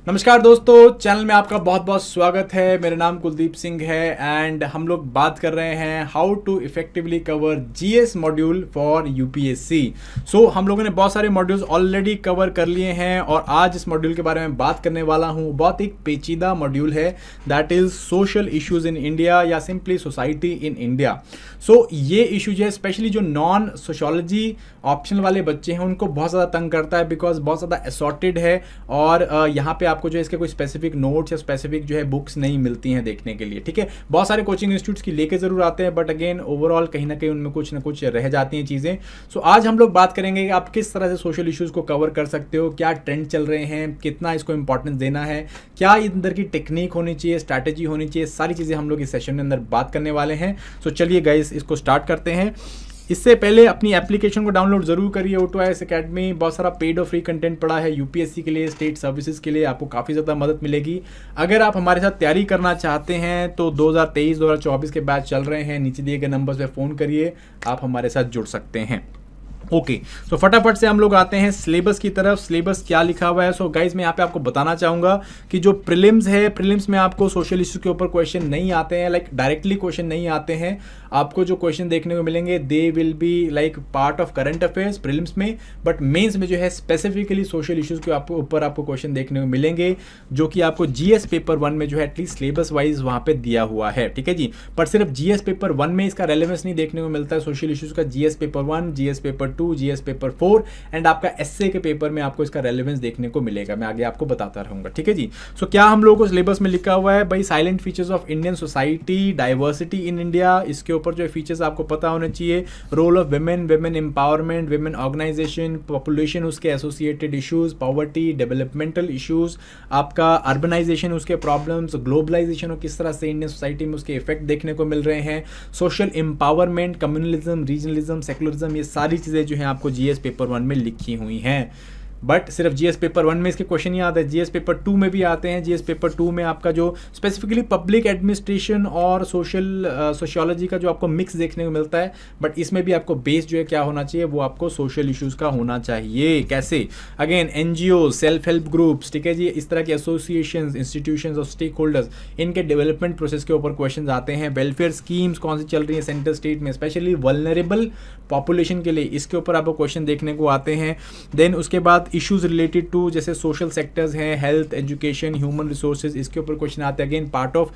नमस्कार दोस्तों, चैनल में आपका बहुत बहुत स्वागत है। मेरा नाम कुलदीप सिंह है एंड हम लोग बात कर रहे हैं how to effectively cover GS module for UPSC. So हम लोगों ने बहुत सारे मॉड्यूल्स ऑलरेडी कवर कर लिए हैं और आज इस मॉड्यूल के बारे में बात करने वाला हूं। बहुत एक पेचीदा मॉड्यूल है, that is social issues in India या सिंपली सोसाइटी इन इंडिया। सो ये इशू जो है स्पेशली जो नॉन सोशोलॉजी ऑप्शनल वाले बच्चे हैं उनको बहुत ज़्यादा तंग करता है, बिकॉज बहुत ज़्यादा असॉर्टेड है और यहाँ पे आपको जो है इसके कोई स्पेसिफिक नोट्स या स्पेसिफिक जो है बुक्स नहीं मिलती हैं देखने के लिए। ठीक है, बहुत सारे कोचिंग इंस्टीट्यूट्स की लेके जरूर आते हैं, बट अगेन ओवरऑल कहीं ना कहीं उनमें कुछ ना कुछ रह जाती हैं चीज़ें। सो आज हम लोग बात करेंगे कि आप किस तरह से सोशल इश्यूज़ को कवर कर सकते हो, क्या ट्रेंड चल रहे हैं, कितना इसको इंपॉर्टेंस देना है, क्या अंदर की टेक्निक होनी चाहिए, स्ट्रैटेजी होनी चाहिए, सारी चीज़ें हम लोग इस सेशन में अंदर बात करने वाले हैं। सो चलिए गाइस इसको स्टार्ट करते हैं। इससे पहले अपनी एप्लीकेशन को डाउनलोड जरूर करिए। ऑटोआईएएस एकेडमी बहुत सारा पेड और फ्री कंटेंट पड़ा है यूपीएससी के लिए, स्टेट सर्विसेज के लिए, आपको काफ़ी ज़्यादा मदद मिलेगी। अगर आप हमारे साथ तैयारी करना चाहते हैं तो 2023-2024 के बैच चल रहे हैं, नीचे दिए गए नंबर पे फ़ोन करिए, आप हमारे साथ जुड़ सकते हैं। ओके, सो फटाफट से हम लोग आते हैं सिलेबस की तरफ। सिलेबस क्या लिखा हुआ है? सो गाइज मैं यहाँ पे आपको बताना चाहूँगा कि जो प्रीलिम्स है, प्रीलिम्स में आपको सोशल इश्यू के ऊपर क्वेश्चन नहीं आते हैं, लाइक डायरेक्टली क्वेश्चन नहीं आते हैं। आपको जो क्वेश्चन देखने को मिलेंगे they will be like part of current affairs prelims में, बट मेंस में जो है स्पेसिफिकली सोशल इश्यूज के ऊपर आपको क्वेश्चन देखने को मिलेंगे, जो कि आपको जीएस पेपर 1 में जो है एटलीस्ट सिलेबस वाइज वहाँ पे दिया हुआ है। ठीक है जी, पर सिर्फ जीएस पेपर 1 में इसका रेलेवेंस नहीं देखने को मिलता है सोशल इश्यूज का। GS paper 1, GS paper 2, GS paper 4 and आपका एसए के पेपर में आपको इसका रेलेवेंस देखने को मिलेगा। मैं आगे आपको बताता रहूंगा। ठीक है जी, सो क्या हम लोगों को सिलेबस में लिखा हुआ है भाई? Salient features of Indian society, diversity in India, इसके ऊपर जो फीचर्स आपको पता होने चाहिए। Role of women, women empowerment, women organization, population उसके associated issues, poverty, developmental issues, आपका अर्बनाइजेशन उसके प्रॉब्लम्स, ग्लोबलाइजेशन और किस तरह से इंडियन सोसाइटी में उसके इफेक्ट देखने को मिल रहे हैं, social empowerment, communalism, regionalism, secularism, ये सारी चीज़ें जो है आपको जीएस पेपर 1 में लिखी हुई हैं। बट सिर्फ जीएस पेपर 1 में इसके क्वेश्चन नहीं आते, जीएस पेपर 2 में भी आते हैं। जीएस पेपर 2 में आपका जो स्पेसिफिकली पब्लिक एडमिनिस्ट्रेशन और सोशियोलॉजी का जो आपको मिक्स देखने को मिलता है, बट इसमें भी आपको बेस जो है क्या होना चाहिए, वो आपको सोशल इश्यूज का होना चाहिए। कैसे? Again NGO, self help groups, ठीक है जी, इस तरह के एसोसिएशन, इंस्टीट्यूशंस और स्टेक होल्डर्स, इनके डेवलपमेंट प्रोसेस के ऊपर क्वेश्चन आते हैं। वेलफेयर स्कीम्स कौन सी चल रही है सेंटर स्टेट में, स्पेशली वल्नरेबल पॉपुलेशन के लिए, इसके ऊपर आपको क्वेश्चन देखने को आते हैं। देन उसके बाद इश्यूज रिलेटेड टू जैसे सोशल सेक्टर्स हैं, हेल्थ, एजुकेशन, ह्यूमन रिसोर्सेज, इसके ऊपर क्वेश्चन आते हैं। अगेन पार्ट ऑफ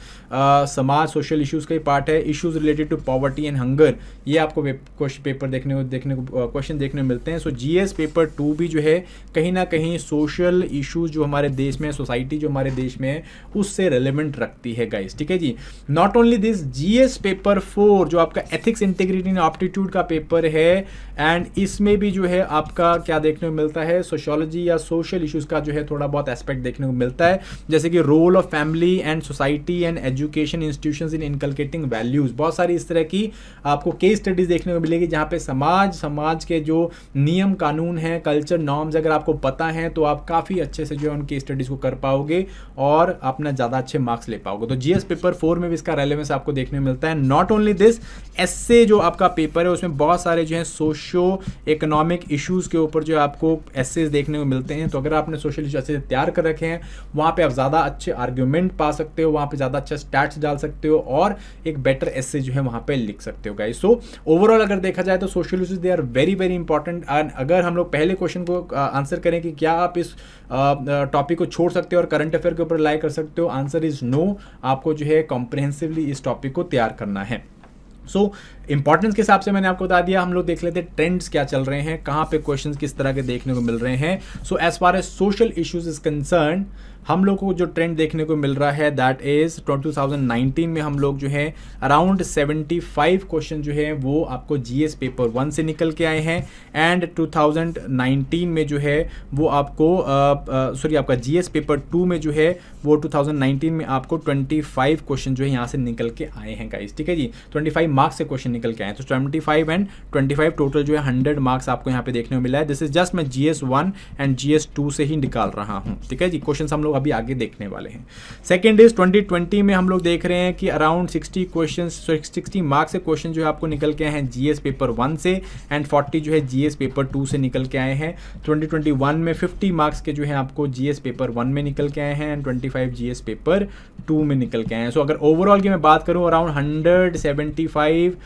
समाज सोशल इश्यूज का ही पार्ट है। Issues related to poverty and hunger, ये आपको पेपर देखने को क्वेश्चन देखने को मिलते हैं। सो जीएस पेपर 2 भी जो है कहीं ना कहीं सोशल इश्यूज जो हमारे देश में, सोसाइटी जो हमारे देश में है, उससे रेलिवेंट रखती है गाइस। ठीक है जी, not only this, GS paper 4 जो आपका एथिक्स, इंटीग्रिटी एंड एप्टीट्यूड का पेपर है, एंड इसमें भी जो है आपका क्या देखने को मिलता है, सोशियोलॉजी या सोशल इश्यूज का जो है थोड़ा बहुत एस्पेक्ट देखने को मिलता है, जैसे कि role of family and society and education institutions in inculcating values. बहुत सारी इस तरह की आपको केस स्टडीज देखने को मिलेगी, जहाँ पे समाज के जो नियम कानून हैं, कल्चर नॉर्म्स अगर आपको पता है तो आप काफ़ी अच्छे से जो है उन केस स्टडीज को कर पाओगे और अपना ज़्यादा अच्छे मार्क्स ले पाओगे। तो जीएस पेपर 4 में भी इसका रेलेवेंस आपको देखने को मिलता है। नॉट ओनली दिस, एसए जो आपका पेपर है उसमें बहुत सारे जो है सोशियो इकोनॉमिक इश्यूज के ऊपर जो आपको एसेज देखने को मिलते हैं। तो अगर आपने सोशल इशू अच्छे से तैयार कर रखे हैं, वहाँ पे आप ज़्यादा अच्छे आर्ग्यूमेंट पा सकते हो, वहाँ पे ज़्यादा अच्छा स्टैट्स डाल सकते हो और एक बेटर एसे जो है वहाँ पे लिख सकते हो गाइस। सो ओवरऑल अगर देखा जाए तो social issues they are very very important. And अगर हम लोग पहले क्वेश्चन को आंसर करें कि क्या आप इस टॉपिक को छोड़ सकते हो और करंट अफेयर के ऊपर रिलाई कर सकते हो, आंसर इज नो। आपको जो है कॉम्प्रिहेंसिवली इस टॉपिक को तैयार करना है। सो इंपॉर्टेंस के हिसाब से मैंने आपको बता दिया। हम लोग देख लेते हैं ट्रेंड्स क्या चल रहे हैं, कहाँ पे क्वेश्चंस किस तरह के देखने को मिल रहे हैं। So as far as social issues is concern, हम लोग को जो ट्रेंड देखने को मिल रहा है दैट इज 2019 में हम लोग जो है अराउंड 75 क्वेश्चन जो है वो आपको जीएस पेपर 1 से निकल के आए हैं, एंड 2019 में जो है वो आपको आपका जीएस पेपर 2 में जो है वो 2019 में आपको 25 क्वेश्चन जो है यहाँ से निकल के आए हैं गाइस। ठीक है जी, 25 मार्क्स से क्वेश्चन निकल के आए। तो 75 एंड 25 टोटल जो है 100 मार्क्स आपको यहाँ पे देखने को मिला है। दिस इज जस्ट मैं GS1 एंड GS2 से ही निकाल रहा हूँ, ठीक है जी। क्वेश्चन हम लोग अभी आगे देखने वाले हैं। सेकेंड इज 2020 में हम लोग देख रहे हैं कि अराउंड 60 क्वेश्चन 60 मार्क्स से क्वेश्चन जो है आपको निकल के आए हैं GS पेपर 1 से एंड 40 जो है GS पेपर 2 से निकल के आए हैं। 2021 में 50 मार्क्स के जो है आपको GS पेपर 1 में निकल के आए हैं एंड 25 GS पेपर 2 में निकल के आए हैं। सो अगर ओवरऑल की मैं बात करूं अराउंड 175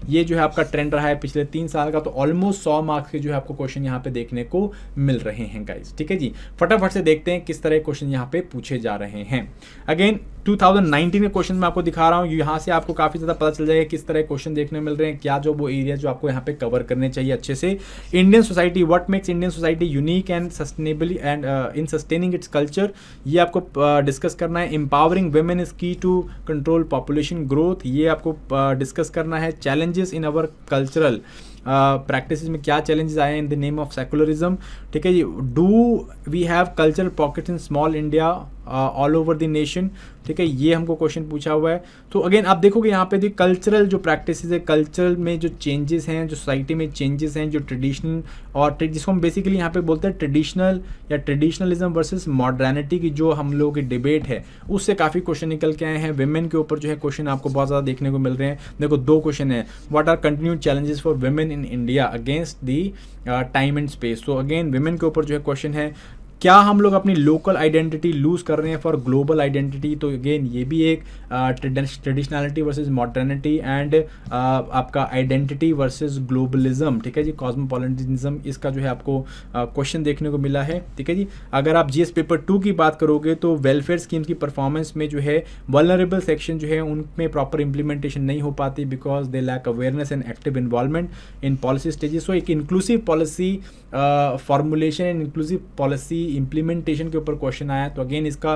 ये जो है आपका ट्रेंड रहा है पिछले 3 साल का। तो ऑलमोस्ट 100 मार्क्स के जो है आपको क्वेश्चन यहाँ पे देखने को मिल रहे हैं गाइस, ठीक है जी। फटाफट से देखते हैं किस तरह क्वेश्चन यहाँ पे पूछे जा रहे हैं। अगेन 2019 के क्वेश्चन मैं आपको दिखा रहा हूँ, यहाँ से आपको काफी ज्यादा पता चल जाएगा किस तरह क्वेश्चन देखने मिल रहे हैं, क्या जो वो एरिया जो आपको यहाँ पे कवर करने चाहिए अच्छे से। Indian society, what makes Indian society unique and sustainable and in sustaining its culture, ये आपको डिस्कस करना है। Empowering women is key to control population growth, ये आपको डिस्कस करना है। Challenges in our cultural practice में क्या चैलेंजेस आए in the name of secularism, ठीक है जी। Do we have cultural pockets in small India all over the nation, ठीक है, ये हमको क्वेश्चन पूछा हुआ है। तो अगेन आप देखोगे यहाँ पे कल्चरल जो प्रैक्टिस है, कल्चरल में जो चेंजेस हैं, जो सोसाइटी में चेंजेस हैं, जो ट्रेडिशनल और जिसको हम बेसिकली यहाँ पे बोलते हैं ट्रेडिशनल या ट्रेडिशनलिज्म वर्सेस मॉडर्निटी की जो हम लोगों की डिबेट है, उससे काफ़ी क्वेश्चन निकल के आए हैं। विमेन के ऊपर जो है क्वेश्चन आपको बहुत ज़्यादा देखने को मिल रहे हैं। देखो 2 क्वेश्चन है, what are continued challenges for women in India against the time and space. तो अगेन विमेन के ऊपर जो है क्वेश्चन है, क्या हम लोग अपनी लोकल आइडेंटिटी लूज कर रहे हैं फॉर ग्लोबल आइडेंटिटी। तो अगेन ये भी एक ट्रेडिशनलिटी वर्सेस मॉडर्निटी एंड आपका आइडेंटिटी वर्सेस ग्लोबलिज्म, ठीक है जी, कॉस्मोपॉलिटिज्म, इसका जो है आपको क्वेश्चन देखने को मिला है, ठीक है जी। अगर आप GS पेपर 2 की बात करोगे तो वेलफेयर स्कीम की परफॉर्मेंस में जो है वल्नरेबल सेक्शन जो है उनमें प्रॉपर इंप्लीमेंटेशन नहीं हो पाती because they lack awareness and active involvement in policy stages. So एक inclusive policy formulation and inclusive policy implementation के ऊपर क्वेश्चन आया। तो अगेन इसका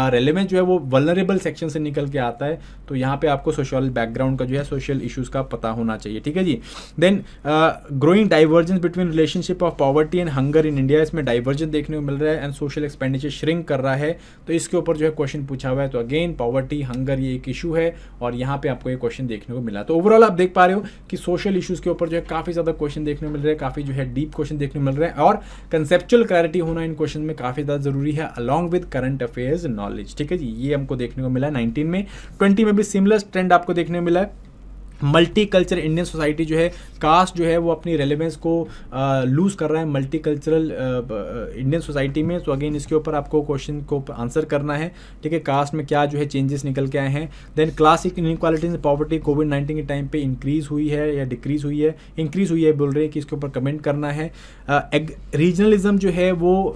रेलेवेंस जो है वो वल्नरेबल सेक्शन से निकल के आता है। तो यहाँ पे आपको सोशल बैकग्राउंड का जो है सोशल इश्यूज का पता होना चाहिए, ठीक है जी। Then growing divergence between relationship of poverty and hunger in India, इसमें डाइवर्जेंस देखने को मिल रहा है एंड सोशल एक्सपेंडिचर श्रिंक कर रहा है। तो इसके ऊपर जो है क्वेश्चन पूछा हुआ है। तो अगेन पॉवर्टी हंगर ये एक इशू है और यहाँ पे आपको ये क्वेश्चन देखने को मिला। तो ओवरऑल आप देख पा रहे हो कि सोशल इश्यूज के ऊपर जो है काफी ज्यादा क्वेश्चन देखने को मिल रहे हैं, काफी जो है डीप क्वेश्चन देखने को मिल रहे हैं और कंसेप्चुअल क्लैरिटी होना इन क्वेश्चन में काफी ज्यादा जरूरी है along with current affairs knowledge, ठीक है जी। ये हमको देखने को मिला है 19 में। 20 में भी सिमिलर ट्रेंड आपको देखने को मिला है। मल्टी कल्चर इंडियन सोसाइटी जो है, कास्ट जो है वो अपनी रेलेवेंस को लूज कर रहा है मल्टी कल्चरल इंडियन सोसाइटी में। तो अगेन इसके ऊपर आपको क्वेश्चन को आंसर करना है, ठीक है। कास्ट में क्या जो है चेंजेस निकल के आए हैं। Then class inequality and poverty कोविड-19 के टाइम पे इंक्रीज हुई है या डिक्रीज हुई है, इंक्रीज हुई है बोल रहे हैं कि इसके ऊपर कमेंट करना है। रीजनलिज्म जो है वो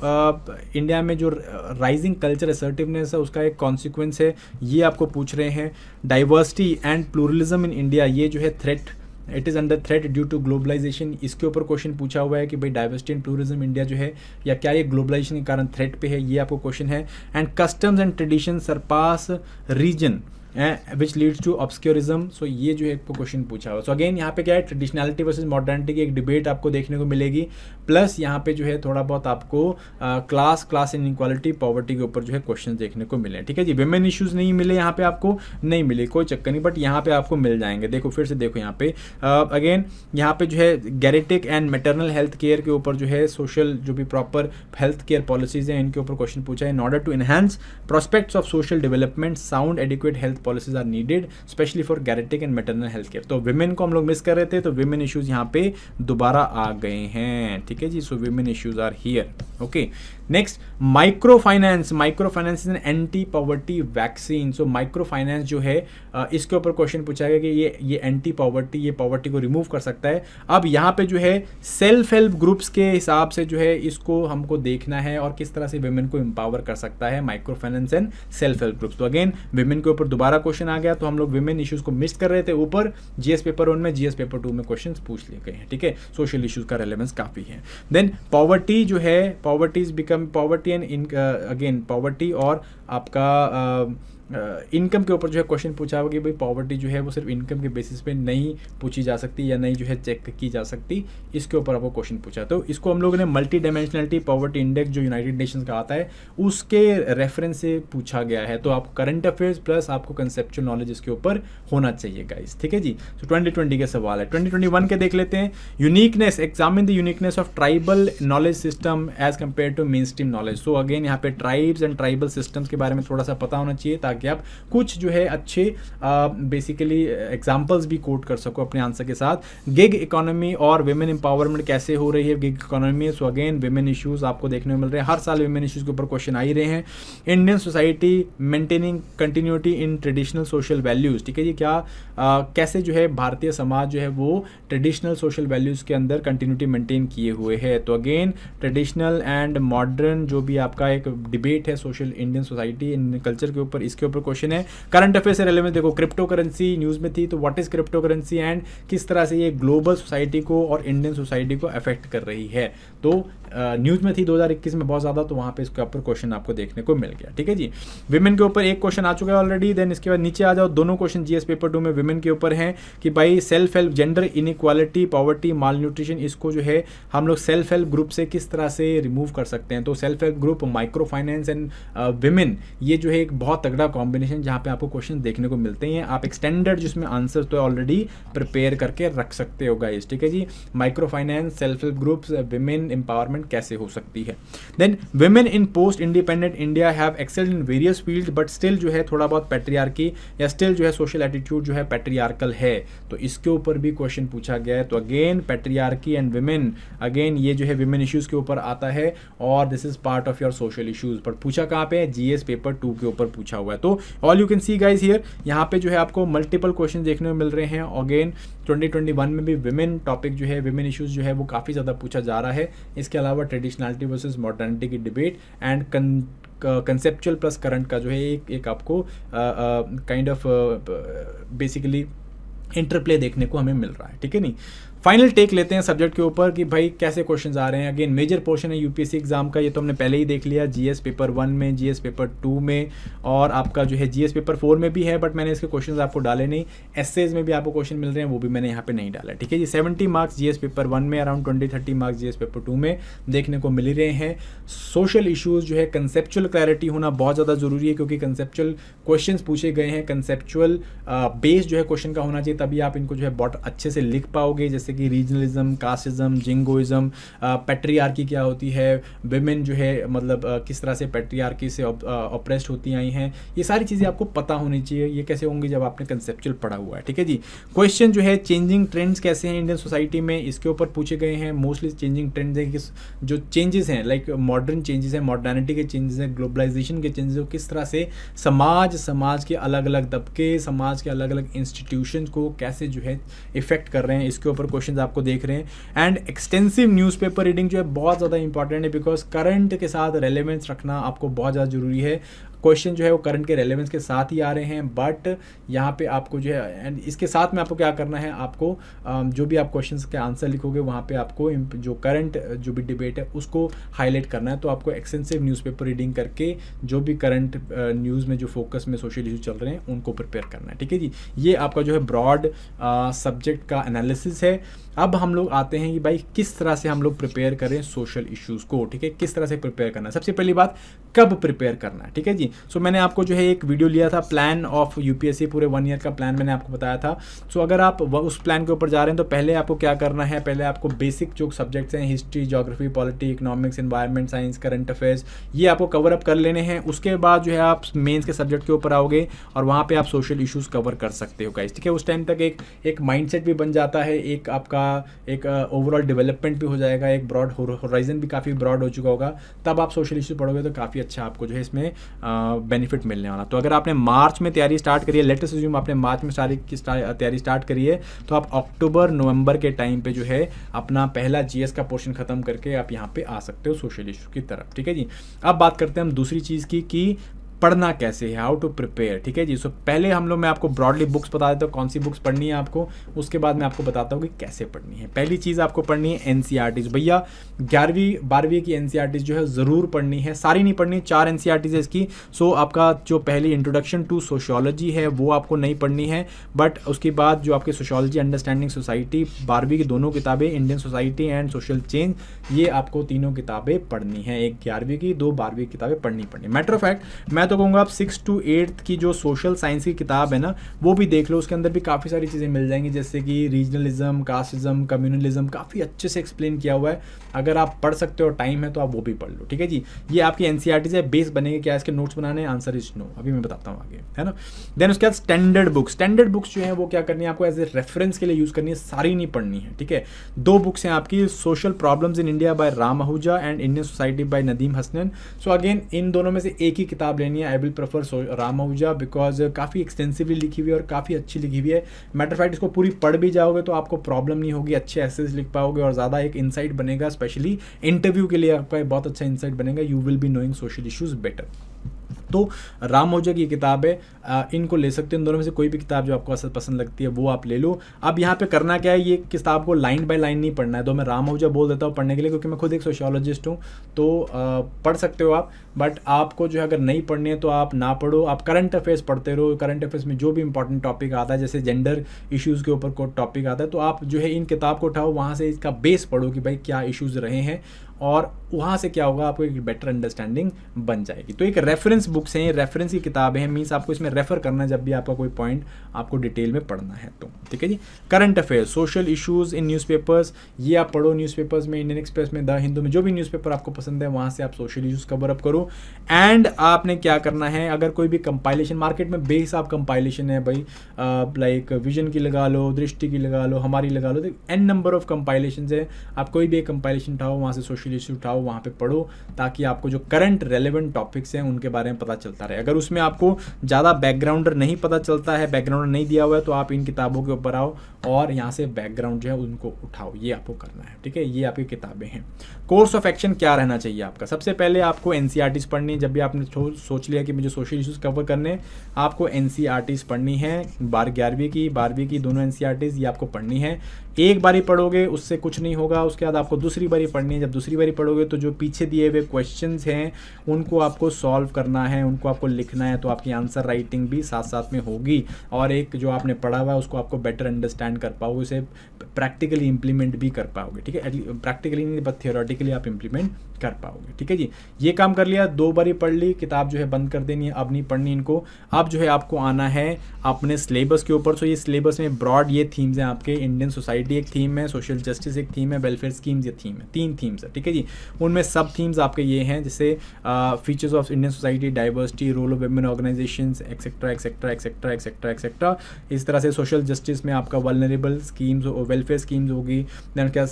इंडिया में जो राइजिंग कल्चर असर्टिवनेस है उसका एक कॉन्सिक्वेंस है, ये आपको पूछ रहे हैं। Diversity and pluralism in India, ये जो है threat, it is under threat due to globalisation, इसके ऊपर क्वेश्चन पूछा हुआ है कि भाई डाइवर्सिटी एंड प्लूरलिज्म इंडिया जो है या क्या ये ग्लोबलाइजेशन के कारण थ्रेट पे है, ये आपको क्वेश्चन है। And customs and tradition surpass reason which leads to obscurantism, so ये जो है आपको क्वेश्चन पूछा हुआ। सो अगेन यहाँ पे क्या है, ट्रेडिशनलिटी वर्सेस मॉडर्निटी की एक डिबेट आपको देखने को मिलेगी, प्लस यहाँ पे जो है थोड़ा बहुत आपको क्लास इनइक्वालिटी पॉवर्टी के ऊपर जो है क्वेश्चन देखने को मिले, ठीक है जी। विमेन इश्यूज नहीं मिले यहाँ पे, आपको नहीं मिले, कोई चक्कर नहीं, बट यहाँ पे आपको मिल जाएंगे। देखो फिर से देखो यहाँ पे अगेन यहाँ पे जो है गैरेटिक एंड मैटरनल हेल्थ केयर के ऊपर जो है सोशल जो भी प्रॉपर हेल्थ केयर पॉलिसीज हैं इनके ऊपर क्वेश्चन पूछा है। In order to enhance prospects of social development sound adequate health policies are needed especially for geriatric and maternal health care. तो विमेन को हम लोग मिस कर रहे थे, तो विमेन इश्यूज यहाँ पे दोबारा आ गए हैं, ठीक है जी। So women issues are here, okay. Next micro finance, micro finance is an anti poverty vaccine. So micro finance जो है इसके ऊपर क्वेश्चन पूछा गया कि ये एंटी पॉवर्टी, ये पॉवर्टी को रिमूव कर सकता है। अब यहाँ पे जो है सेल्फ हेल्प ग्रुप्स के हिसाब से जो है इसको हमको देखना है और किस तरह से विमेन को एम्पावर कर सकता है micro finance and self help groups. तो अगेन विमेन के ऊपर दोबारा क्वेश्चन आ गया, तो हम लोग विमेन इश्यूज को मिस कर रहे थे ऊपर GS पेपर 1 में, GS पेपर 2 में क्वेश्चन पूछ लिए गए हैं, ठीक है। सोशल इश्यूज का रेलेवेंस काफी है। देन पॉवर्टी जो है, poverty is become poverty and again poverty और आपका इनकम के ऊपर जो है क्वेश्चन पूछा होगा कि भाई पॉवर्टी जो है वो सिर्फ इनकम के बेसिस पे नहीं पूछी जा सकती या नहीं जो है चेक की जा सकती, इसके ऊपर आपको क्वेश्चन पूछा। तो इसको हम लोगों ने मल्टी डायमेंशनलिटी पॉवर्टी इंडेक्स जो यूनाइटेड नेशंस का आता है उसके रेफरेंस से पूछा गया है। तो आपको करंट अफेयर्स प्लस आपको कंसेप्चुअल नॉलेज इसके ऊपर होना चाहिए गाइस, ठीक है जी। तो 2020 के सवाल है। 2021 के देख लेते हैं। Uniqueness, examine the uniqueness of tribal knowledge system as compare to mainstream knowledge. So again यहाँ पे ट्राइब्स एंड ट्राइबल सिस्टम्स के बारे में थोड़ा सा पता होना चाहिए ताकि आप कुछ जो है अच्छे बेसिकली एग्जांपल्स भी कोट कर सको अपने आंसर के साथ। गिग इकोनॉमी और विमेन एम्पावरमेंट कैसे हो रही है gig economy. So again women issues आपको देखने को मिल रहे हैं, हर साल विमेन इश्यूज के ऊपर क्वेश्चन आ ही रहे हैं। Indian society maintaining continuity in traditional social values, ठीक है जी। क्या कैसे जो है भारतीय समाज जो है वो ट्रेडिशनल सोशल वैल्यूज के अंदर कंटिन्यूटी मेंटेन किए हुए है। तो अगेन ट्रेडिशनल एंड मॉडर्न जो भी आपका एक डिबेट है social Indian society Indian culture के ऊपर, इसके ऊपर क्वेश्चन है। करंट अफेयर से रिलेवेंट देखो, क्रिप्टो करेंसी न्यूज़ में थी, तो what is crypto currency and किस तरह से ये ग्लोबल सोसाइटी को और इंडियन सोसाइटी को अफेक्ट कर रही है। तो न्यूज़ में थी 2021 में बहुत ज़्यादा, तो वहाँ पे इसके ऊपर क्वेश्चन आपको देखने को मिल गया, ठीक है जी। विमेन के ऊपर एक क्वेश्चन आ चुका है ऑलरेडी। देन इसके बाद नीचे आ जाओ, दोनों क्वेश्चन जीएस पेपर 2 में विमेन के ऊपर हैं कि भाई self help, gender inequality, poverty, malnutrition, इसको जो है हम लोग सेल्फ हेल्प ग्रुप से किस तरह से रिमूव कर सकते हैं। तो self help group, micro finance and women, ये जो है एक बहुत तगड़ा कॉम्बिनेशन जहाँ पे आपको क्वेश्चन देखने को मिलते हैं। आप एक स्टैंडर्ड जिसमें आंसर तो ऑलरेडी प्रिपेयर करके रख सकते हो गाइस, ठीक है जी। Micro finance, self help groups, women empowerment कैसे हो सकती है। Then women in post independent India have excelled in various field but still जो है थोड़ा बहुत पैट्रियार्की या स्टिल जो है सोशल एटीट्यूड जो है पैट्रियार्कल है। तो इसके ऊपर भी क्वेश्चन पूछा गया है। तो again patriarchy and women, again ये जो है विमेन इश्यूज के ऊपर आता है और this is part of your social issues. पर पूछा कहाँ पे है, जीएस पेपर 2 के ऊपर पूछा हुआ है। तो all you can see guys here, यहाँ पे जो है आपको मल्टीपल क्वेश्चन देखने को मिल रहे हैं। अगेन 2021 में भी विमेन टॉपिक जो है, विमेन इश्यूज जो है वो काफ़ी ज़्यादा पूछा जा रहा है। इसके अलावा ट्रेडिशनलिटी वर्सेस मॉडर्निटी की debate and conceptual plus current का जो है एक आपको काइंड ऑफ बेसिकली इंटरप्ले देखने को हमें मिल रहा है, ठीक है नहीं। फाइनल टेक लेते हैं सब्जेक्ट के ऊपर कि भाई कैसे क्वेश्चंस आ रहे हैं। अगेन मेजर पोर्शन है यूपीएससी एग्जाम का, ये तो हमने पहले ही देख लिया, जीएस पेपर 1 में, जीएस पेपर 2 में और आपका जो है जीएस पेपर 4 में भी है, बट मैंने इसके क्वेश्चंस आपको डाले नहीं। एसेज में भी आपको क्वेश्चन मिल रहे हैं, वो भी मैंने यहाँ पे नहीं डाला, ठीक है जी। 70 मार्क्स जीएस पेपर 1 में, अराउंड 20-30 मार्क्स जीएस पेपर 2 में देखने को मिल ही रहे हैं। सोशल इशूज़ जो है कंसेप्चुअल क्लैरिटी होना बहुत ज़्यादा ज़रूरी है क्योंकि कंसेप्चुअल क्वेश्चन पूछे गए हैं, कंसेप्चुअल बेस जो है क्वेश्चन का होना चाहिए, तभी आप इनको जो है बहुत अच्छे से लिख पाओगे। जैसे कि रीजनलिज्म, कास्टिज्म, जिंगोइज्म, पैट्रियार्की क्या होती है, विमेन जो है मतलब किस तरह से पैट्रियार्की से ऑप्रेस्ड होती आई हैं, ये सारी चीज़ें आपको पता होनी चाहिए। ये कैसे होंगी जब आपने कंसेप्चुअल पढ़ा हुआ है, ठीक है जी। क्वेश्चन जो है चेंजिंग ट्रेंड्स कैसे हैं इंडियन सोसाइटी में, इसके ऊपर पूछे गए हैं। मोस्टली चेंजिंग ट्रेंड्स है कि जो चेंजेस हैं, लाइक मॉडर्न चेंजेस हैं, मॉडर्निटी के चेंजेस हैं, ग्लोबलाइजेशन के चेंजेस, किस तरह से समाज के अलग अलग तबके, समाज के अलग अलग इंस्टीट्यूशन को कैसे जो है इफेक्ट कर रहे हैं, इसके ऊपर क्वेश्चन आपको देख रहे हैं। एंड एक्सटेंसिव न्यूज़पेपर रीडिंग जो है बहुत ज़्यादा इंपॉर्टेंट है बिकॉज करंट के साथ रेलेवेंस रखना आपको बहुत ज़्यादा जरूरी है। क्वेश्चन जो है वो करंट के रेलेवेंस के साथ ही आ रहे हैं, बट यहाँ पे आपको जो है एंड इसके साथ में आपको क्या करना है, आपको जो भी आप क्वेश्चंस के आंसर लिखोगे वहाँ पे आपको जो करंट जो भी डिबेट है उसको हाईलाइट करना है। तो आपको एक्सटेंसिव न्यूज़पेपर रीडिंग करके जो भी करंट न्यूज़ में जो फोकस में सोशल इशू चल रहे हैं उनको प्रिपेयर करना है, ठीक है जी। ये आपका जो है ब्रॉड सब्जेक्ट का एनालिसिस है। अब हम लोग आते हैं कि भाई किस तरह से हम लोग प्रिपेयर करें सोशल इश्यूज़ को, ठीक है, किस तरह से प्रिपेयर करना है। सबसे पहली बात, कब प्रिपेयर करना है, ठीक है जी। सो मैंने आपको जो है एक वीडियो लिया था, प्लान ऑफ यूपीएससी, पूरे 1 ईयर का प्लान मैंने आपको बताया था। सो अगर आप उस प्लान के ऊपर जा रहे हैं तो पहले आपको क्या करना है, पहले आपको बेसिक जो सब्जेक्ट्स हैं, history, geography, polity, economics, environment science, current affairs, ये आपको कवर अप कर लेने हैं। उसके बाद जो है आप मेंस के सब्जेक्ट के ऊपर आओगे और वहाँ पे आप सोशल इश्यूज़ कवर कर सकते हो गाइस, ठीक है। उस टाइम तक एक माइंडसेट भी बन जाता है, एक आपका एक ओवरऑल डेवलपमेंट भी हो जाएगा, एक ब्रॉड होराइजन भी काफ़ी ब्रॉड हो चुका होगा। तब आप सोशल इश्यू पढ़ोगे तो काफ़ी अच्छा आपको जो है इसमें बेनिफिट मिलने वाला। तो अगर आपने मार्च में तैयारी स्टार्ट करी है, लेटेस्ट अज्यूम आपने मार्च में सारी तैयारी स्टार्ट करी है, तो आप अक्टूबर नवंबर के टाइम पे जो है अपना पहला जीएस का पोर्शन खत्म करके आप यहाँ पे आ सकते हो सोशल इशू की तरफ, ठीक है जी। अब बात करते हैं हम दूसरी चीज़ की कि पढ़ना कैसे है, हाउ टू प्रिपेयर, ठीक है जी। सो पहले हम लोग, मैं आपको ब्रॉडली बुक्स बता देता हूँ कौन सी बुक्स पढ़नी है आपको, उसके बाद मैं आपको बताता हूँ कि कैसे पढ़नी है। पहली चीज़ आपको पढ़नी है एनसीईआरटीज। भैया 11वीं 12वीं की एनसीईआरटीज जो है ज़रूर पढ़नी है, सारी नहीं पढ़नी, 4 एनसीईआरटीज है इसकी। सो आपका जो पहली इंट्रोडक्शन टू सोशियोलॉजी है वो आपको नहीं पढ़नी है, बट उसके बाद जो आपके सोशियोलॉजी, अंडरस्टैंडिंग सोसाइटी, 12वीं की दोनों किताबें, Indian society and social change, ये आपको तीनों किताबें पढ़नी है, एक 11वीं की, 2 12वीं किताबें पढ़नी। मैटर ऑफ फैक्ट मैं तो कहूँगा आप 6 to 8 की जो सोशल साइंस की किताब है ना वो भी देख लो, उसके अंदर भी काफ़ी सारी चीज़ें मिल जाएंगी, जैसे कि रीजनलिज्म, कास्टिज्म, कम्युनलिज्म, काफ़ी अच्छे से एक्सप्लेन किया हुआ है। अगर आप पढ़ सकते हो, टाइम है तो आप वो भी पढ़ लो, ठीक है जी। ये आपकी एनसीईआरटी से बेस बनेंगे, क्या इसके नोट्स बनाने, आंसर इज नो, अभी मैं बताता हूँ आगे, है ना। देन उसके बाद स्टैंडर्ड बुक्स, स्टैंडर्ड बुक्स जो है वो क्या करनी है आपको, एज ए रेफरेंस के लिए यूज़ करनी है, सारी नहीं पढ़नी है, ठीक है। 2 बुक्स हैं आपकी, social problems in India by Ram Ahuja and Indian society bye Nadeem Hasnain. So again in दोनों में से एक ही किताब लेनी है। I will prefer Ram Ahuja because काफ़ी एक्सटेंसिवली लिखी हुई है और काफ़ी अच्छी लिखी हुई है। मैटर फैक्ट इसको पूरी पढ़ भी जाओगे तो आपको प्रॉब्लम नहीं होगी, अच्छे एसेस लिख पाओगे और ज़्यादा एक इंसाइट बनेगा, स्पेशली इंटरव्यू के लिए आपका बहुत अच्छा इंसाइट बनेगा। You will be knowing social issues better. तो राम आहूजा की किताब है, इनको ले सकते हो, इन दोनों में से कोई भी किताब जो आपको असल पसंद लगती है वो आप ले लो। अब यहाँ पे करना क्या है, ये किताब को लाइन बाय लाइन नहीं पढ़ना है, तो मैं राम आहूजा बोल देता हूँ पढ़ने के लिए, क्योंकि मैं खुद एक सोशियोलॉजिस्ट हूँ, तो पढ़ सकते हो आप, बट आपको जो है अगर नहीं पढ़नी है तो आप ना पढ़ो, आप करंट अफेयर्स पढ़ते रहो। करंट अफेयर्स में जो भी इंपॉर्टेंट टॉपिक आता है, जैसे जेंडर इश्यूज़ के ऊपर कोई टॉपिक आता है, तो आप जो है इन किताब को उठाओ, वहाँ से इसका बेस पढ़ो कि भाई क्या इश्यूज़ रहे हैं, और वहाँ से क्या होगा, आपको एक बेटर अंडरस्टैंडिंग बन जाएगी। तो एक रेफरेंस बुक्स हैं, रेफरेंस की किताबें हैं, मीन्स आपको इसमें रेफर करना है जब भी आपका कोई पॉइंट आपको डिटेल में पढ़ना है तो, ठीक है जी। Current affairs, social issues in newspapers, ये आप पढ़ो न्यूज़पेपर्स में, इंडियन एक्सप्रेस में, द हिंदू में, जो भी न्यूज़पेपर आपको पसंद है वहाँ से आप सोशल इश्यूज़ कवर अप करो। एंड आपने क्या करना है, अगर कोई भी कंपाइलेशन मार्केट में बेहिसाब कंपाइलेशन है भाई, लाइक विजन की लगा लो, दृष्टि की लगा लो, हमारी लगा लो, तो एन नंबर ऑफ कंपाइलेशन है, आप कोई भी एक कंपाइलेशन उठाओ, वहाँ से सोशल इशू उठाओ, वहाँ पे पढ़ो, ताकि आपको जो करंट रेलेवेंट टॉपिक्स हैं उनके बारे में पता चलता रहे। अगर उसमें आपको ज़्यादा बैकग्राउंडर नहीं पता चलता है, बैकग्राउंडर नहीं दिया हुआ है, तो आप इन किताबों के ऊपर आओ और यहाँ से बैकग्राउंड जो है उनको उठाओ, ये आपको करना है, ठीक है। ये आपकी किताबें हैं। कोर्स ऑफ एक्शन क्या रहना चाहिए आपका, सबसे पहले आपको एनसीईआरटीज पढ़नी है। जब भी आपने सोच लिया कि मुझे सोशल इश्यूज़ कवर करने, आपको एनसीईआरटीज पढ़नी है, 11वीं की 12वीं की दोनों एनसीईआरटीज ये आपको पढ़नी है। एक बारी पढ़ोगे उससे कुछ नहीं होगा, उसके बाद आपको दूसरी बारी पढ़नी है। जब दूसरी बारी पढ़ोगे तो जो पीछे दिए हुए क्वेश्चंस हैं उनको आपको सॉल्व करना है, उनको आपको लिखना है, तो आपकी आंसर राइटिंग भी साथ साथ में होगी, और एक जो आपने पढ़ा हुआ है उसको आपको बेटर अंडरस्टैंड कर पाओगे, उसे प्रैक्टिकली इंप्लीमेंट भी कर पाओगे, ठीक है। प्रैक्टिकली नहीं बट थियोरेटिकली आप इंप्लीमेंट कर पाओगे, ठीक है जी। ये काम कर लिया, 2 बारी पढ़ ली, किताब जो है बंद कर देनी है, अब नहीं पढ़नी इनको। अब जो है आपको आना है अपने सिलेबस के ऊपर। सो ये सिलेबस में ब्रॉड ये थीम्स हैं आपके, इंडियन सोसाइटी एक थीम है, सोशल जस्टिस एक थीम है, वेलफेयर स्कीम्स ये थीम है, 3 थीम्स है, ठीक है जी। उनमें सब थीम्स आपके ये हैं, जैसे features of Indian society, diversity, role of women organisations, etcetera etcetera etcetera etcetera etcetera. इस तरह से सोशल जस्टिस में आपका वल्नरेबल स्कीम्स, वेलफेयर स्कीम्स होगी, देन क्या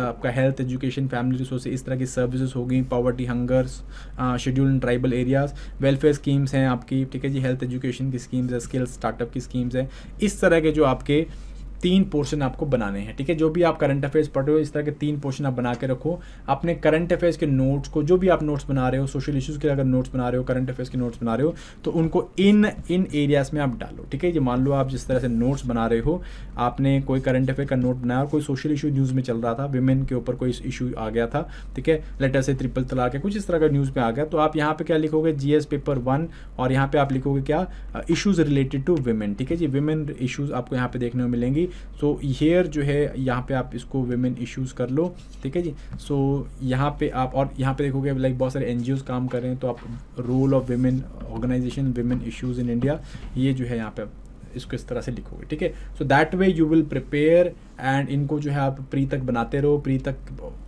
आपका हेल्थ, एजुकेशन, फैमिली रिसोर्सेज, इस तरह की सर्विसेज होगी, poverty, hungers, schedule in tribal areas, welfare schemes हैं आपकी, ठीक है जी। हेल्थ एजुकेशन की स्कीम्स है, स्किल स्टार्टअप की स्कीम्स है। इस तरह के जो आपके 3 पोर्शन आपको बनाने हैं, ठीक है। जो भी आप करंट अफेयर्स पढ़ रहे हो, इस तरह के 3 पोर्शन आप बना के रखो। अपने करंट अफेयर्स के नोट्स को, जो भी आप नोट्स बना रहे हो, सोशल इश्यूज़ के अगर नोट्स बना रहे हो, करंट अफेयर्स के नोट्स बना रहे हो, तो उनको इन एरियाज़ में आप डालो, ठीक है। ये मान लो आप जिस तरह से नोट्स बना रहे हो, आपने कोई करंट अफेयर का नोट बनाया और कोई सोशल इशू न्यूज़ में चल रहा था, विमेन के ऊपर कोई इशू आ गया था, ठीक है, लेटर से ट्रिपल तलाक है, कुछ इस तरह का न्यूज़ में आ गया, तो आप यहाँ पे क्या लिखोगे, जीएस पेपर 1, और यहाँ पे आप लिखोगे क्या, इशूज़ रिलेटेड टू विमेन, ठीक है जी। विमेन इशूज़ आपको यहाँ पे देखने को मिलेंगी। सो ये जो है यहाँ पे आप इसको विमेन इश्यूज़ कर लो, ठीक है जी। सो यहाँ पे आप, और यहाँ पे देखोगे लाइक बहुत सारे एनजीओज काम कर रहे हैं, तो आप role of women organisation, women issues in India, ये जो है यहाँ पे इसको इस तरह से लिखोगे, ठीक है। So that way you will prepare, and इनको जो है आप प्री तक बनाते रहो, प्री तक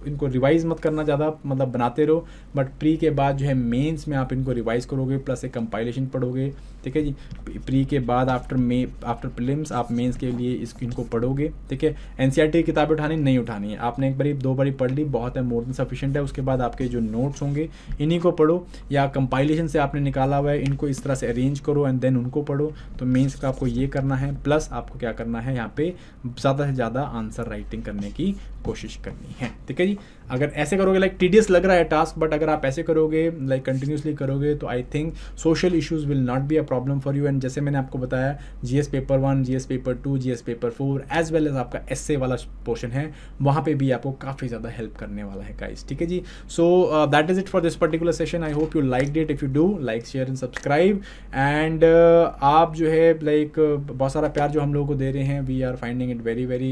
इनको रिवाइज मत करना ज़्यादा, मतलब बनाते रहो, बट प्री के बाद जो है मेंस में आप इनको रिवाइज करोगे, प्लस एक कंपाइलेशन पढ़ोगे, ठीक है जी। प्री के बाद आफ्टर प्रीलिम्स आप मेंस के लिए इनको पढ़ोगे, ठीक है। एनसीईआरटी की किताबें उठानी नहीं उठानी है, आपने एक बारी 2 बारी पढ़ ली, बहुत है, मोर देन सफिशिएंट है। उसके बाद आपके जो नोट्स होंगे इन्हीं को पढ़ो, या कंपाइलेशन से आपने निकाला हुआ है, इनको इस तरह से अरेंज करो एंड देन उनको पढ़ो। तो मेंस का आपको ये करना है, प्लस आपको क्या करना है, यहाँ पे ज़्यादा से ज़्यादा आंसर राइटिंग करने की कोशिश करनी है। ठीक है जी, अगर ऐसे करोगे लाइक टीडियस लग रहा है टास्क, बट अगर आप ऐसे करोगे लाइक कंटिन्यूसली करोगे तो I think social issues will not be a problem for you. And जैसे मैंने आपको बताया GS paper 1, GS paper 2, GS paper 4 as well as आपका एसए वाला पोर्शन है, वहाँ पे भी आपको काफ़ी ज़्यादा हेल्प करने वाला है गाइस। ठीक है जी, so that is it for this particular session. I hope you like it. If you do, like share and subscribe. And आप जो है लाइक बहुत सारा प्यार जो हम लोगों को दे रहे हैं, we are finding it very very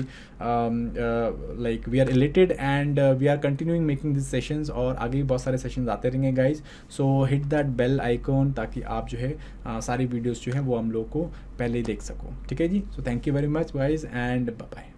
like we are elated and we are continuing making this sessions, और आगे भी बहुत सारे सेशंस आते रहेंगे guys. So hit that bell icon ताकि आप जो है सारी वीडियोस जो है वो हम लोग को पहले ही देख सको। ठीक है जी, so thank you very much guys and bye bye.